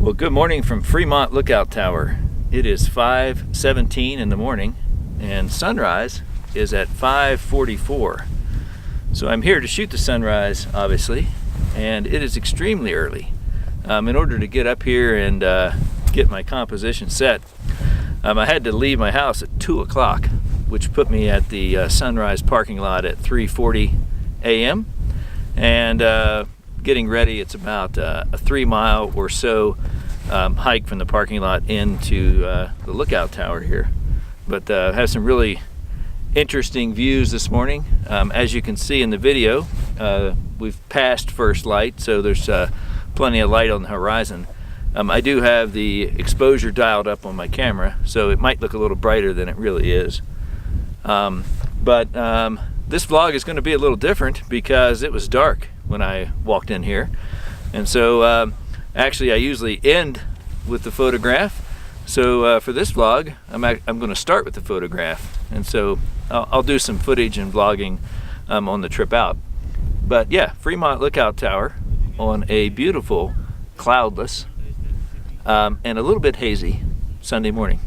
Well, good morning from Freemont Lookout Tower. It is 5:17 in the morning and sunrise is at 5:44. So I'm here to shoot the sunrise, obviously, and it is extremely early. In order to get up here and get my composition set, I had to leave my house at 2 o'clock, which put me at the sunrise parking lot at 3:40 a.m. And getting ready, it's about a 3-mile or so hike from the parking lot into the lookout tower here. But have some really interesting views this morning. As you can see in the video, we've passed first light, so there's plenty of light on the horizon. I do have the exposure dialed up on my camera, so it might look a little brighter than it really is. But this vlog is going to be a little different because it was dark when I walked in here. And so actually I usually end with the photograph. So for this vlog, I'm going to start with the photograph. And so I'll do some footage and vlogging on the trip out. But yeah, Freemont Lookout Tower on a beautiful, cloudless, and a little bit hazy Sunday morning.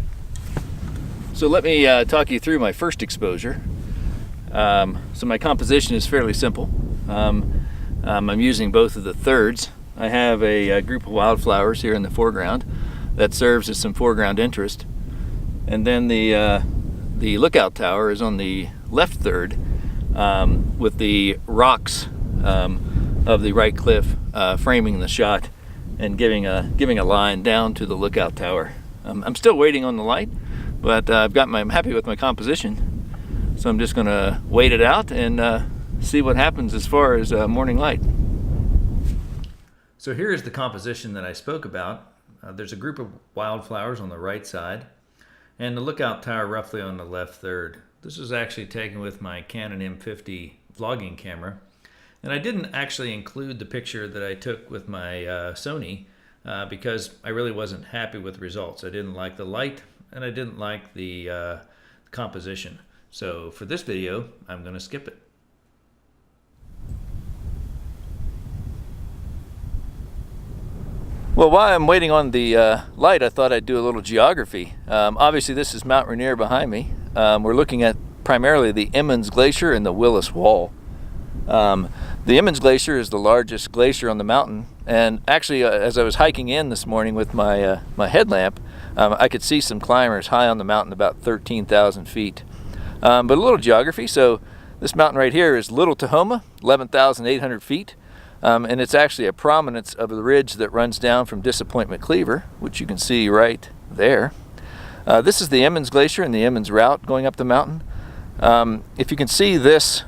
So let me talk you through my first exposure. So my composition is fairly simple. I'm using both of the thirds. I have a group of wildflowers here in the foreground that serves as some foreground interest. And then the lookout tower is on the left third, with the rocks of the right cliff framing the shot and giving a line down to the lookout tower. I'm still waiting on the light, but I'm happy with my composition. So I'm just gonna wait it out and see what happens as far as morning light. So here is the composition that I spoke about. There's a group of wildflowers on the right side and the lookout tower roughly on the left third. This was actually taken with my Canon M50 vlogging camera. And I didn't actually include the picture that I took with my Sony because I really wasn't happy with the results. I didn't like the light and I didn't like the composition. So for this video, I'm going to skip it. Well, while I'm waiting on the light, I thought I'd do a little geography. Obviously, this is Mount Rainier behind me. We're looking at primarily the Emmons Glacier and the Willis Wall. The Emmons Glacier is the largest glacier on the mountain, and actually as I was hiking in this morning with my my headlamp, I could see some climbers high on the mountain about 13,000 feet. But a little geography. So this mountain right here is Little Tahoma, 11,800 feet, and it's actually a prominence of the ridge that runs down from Disappointment Cleaver, which you can see right there. This is the Emmons Glacier and the Emmons route going up the mountain. If you can see this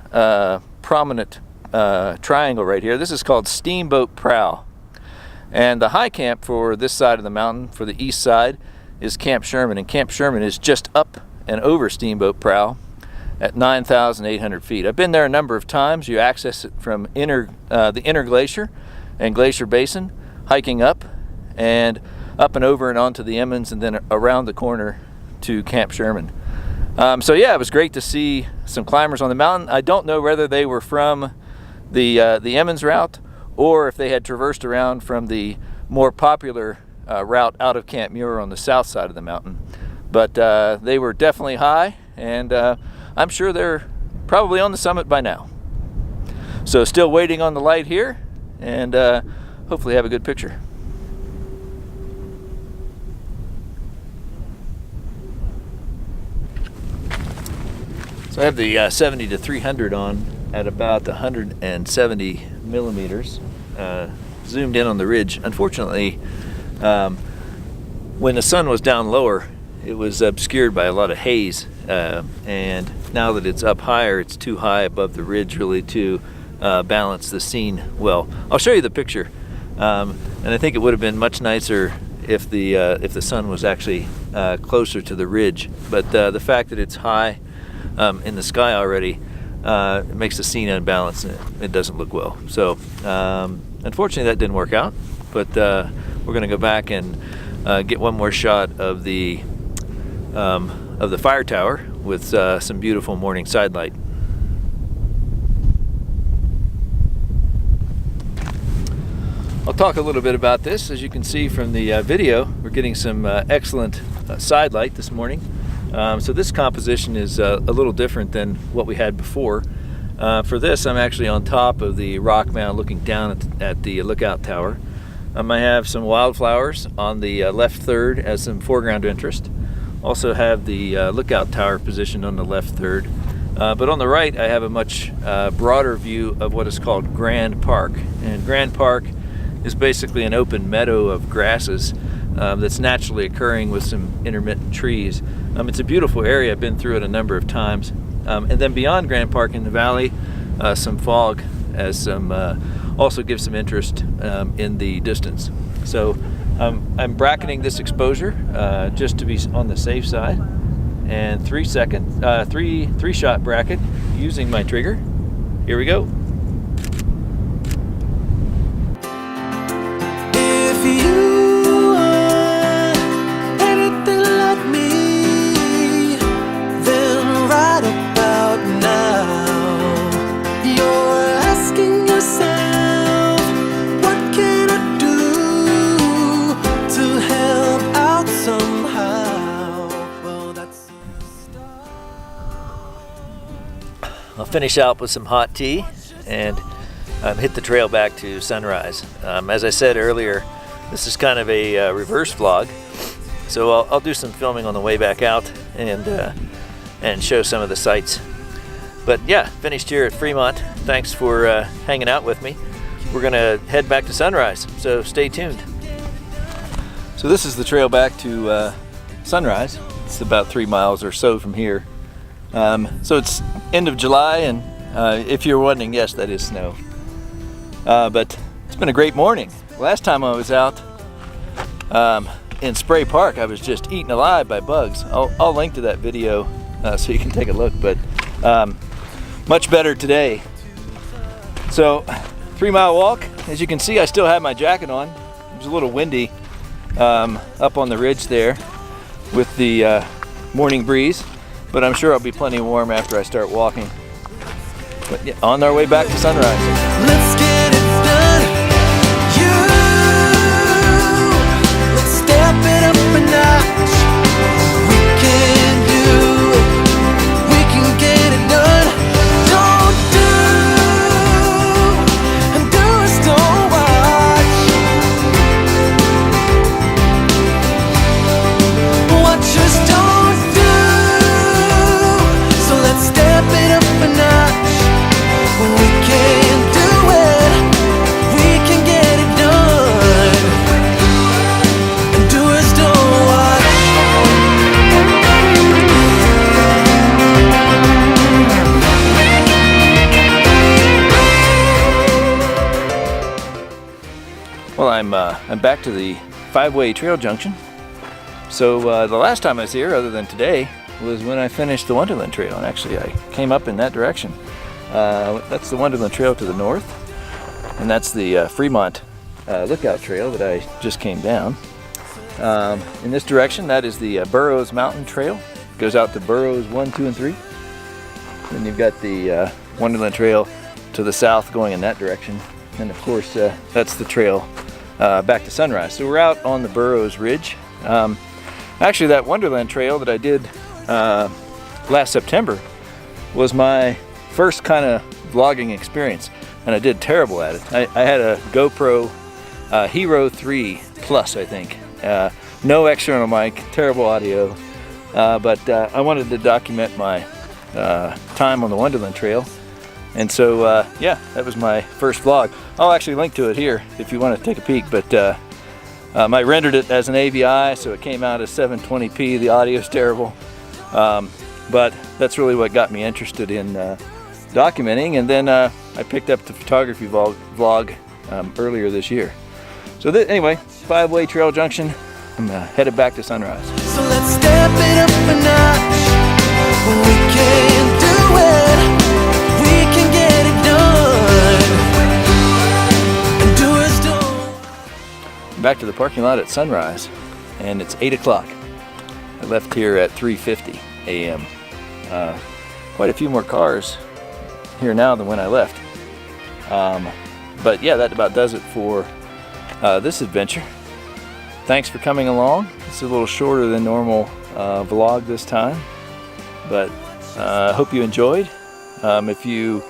prominent triangle right here, this is called Steamboat Prow. And the high camp for this side of the mountain, for the east side, is Camp Sherman. And Camp Sherman is just up and over Steamboat Prow at 9,800 feet. I've been there a number of times. You access it from the inner glacier and Glacier Basin, hiking up and over and onto the Emmons and then around the corner to Camp Sherman. So yeah, it was great to see some climbers on the mountain. I don't know whether they were from the Emmons route or if they had traversed around from the more popular route out of Camp Muir on the south side of the mountain. But they were definitely high, and I'm sure they're probably on the summit by now. So still waiting on the light here, and hopefully have a good picture. So I have the 70-300 on at about 170 millimeters, zoomed in on the ridge. Unfortunately, when the sun was down lower, it was obscured by a lot of haze, and now that it's up higher, it's too high above the ridge really to balance the scene well. I'll show you the picture, and I think it would have been much nicer if the sun was actually closer to the ridge. But the fact that it's high in the sky already, it makes the scene unbalanced and it doesn't look well. So unfortunately that didn't work out, but we're going to go back and get one more shot of the fire tower with some beautiful morning sidelight. I'll talk a little bit about this. As you can see from the video, we're getting some excellent side light this morning. So this composition is a little different than what we had before. For this, I'm actually on top of the rock mound looking down at the lookout tower. I have some wildflowers on the left third as some foreground interest. Also have the lookout tower positioned on the left third. But on the right, I have a much broader view of what is called Grand Park. And Grand Park is basically an open meadow of grasses that's naturally occurring with some intermittent trees. It's a beautiful area. I've been through it a number of times. And then beyond Grand Park in the valley, some fog as some also gives some interest in the distance. So I'm bracketing this exposure just to be on the safe side. And 3 shot bracket using my trigger. Here we go. If you are anything like me, then right about now you're asking yourself, what can I do to help out somehow? Well, that's I'll finish out with some hot tea and hit the trail back to sunrise. As I said earlier, this is kind of a reverse vlog, so I'll do some filming on the way back out and show some of the sights. But yeah, finished here at Fremont. Thanks for hanging out with me. We're gonna head back to sunrise, so stay tuned. So this is the trail back to sunrise. It's about 3 miles or so from here. So it's end of July, and if you're wondering, yes, that is snow. But it's been a great morning. Last time I was out in Spray Park, I was just eaten alive by bugs. I'll link to that video so you can take a look, but much better today. So 3 mile walk. As you can see, I still have my jacket on. It was a little windy up on the ridge there with the morning breeze, but I'm sure I'll be plenty warm after I start walking. But yeah, on our way back to sunrise. let's get it done. Let's step it up a notch. We can do it. We can get it done. Don't do and doers don't watch. Watchers don't do. So let's step it up a notch. We can do it. We can get it done. And doers don't watch. Well, I'm back to the 5-way trail junction. So the last time I was here, other than today, was when I finished the Wonderland Trail, and actually I came up in that direction. That's the Wonderland Trail to the north, and that's the Freemont Lookout Trail that I just came down. In this direction, that is the Burroughs Mountain Trail. It goes out to Burroughs 1, 2, and 3. Then you've got the Wonderland Trail to the south going in that direction. And of course, that's the trail back to sunrise. So we're out on the Burroughs Ridge. Actually, that Wonderland Trail that I did last September was my first kind of vlogging experience, and I did terrible at it. I had a GoPro Hero 3 Plus, I think. No external mic, terrible audio, but I wanted to document my time on the Wonderland Trail. And so, yeah, that was my first vlog. I'll actually link to it here if you want to take a peek, but I rendered it as an AVI, so it came out as 720p. The audio's terrible, but that's really what got me interested in documenting. And then I picked up the photography vlog earlier this year. So anyway, 5-way trail junction. I'm headed back to sunrise. So let's step it up a notch. We can do it. We can get it done. And doers don't. Back to the parking lot at sunrise, and it's 8 o'clock. I left here at 3:50 a.m. Quite a few more cars here now than when I left. But yeah, that about does it for this adventure. Thanks for coming along. It's a little shorter than normal vlog this time, but I hope you enjoyed. If you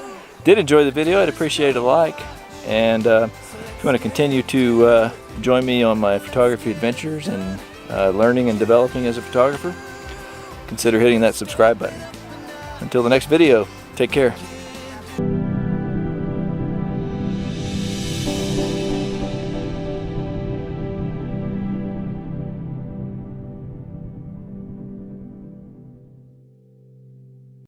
did enjoy the video, I'd appreciate a like, and if you want to continue to join me on my photography adventures and learning and developing as a photographer, consider hitting that subscribe button. Until the next video, take care.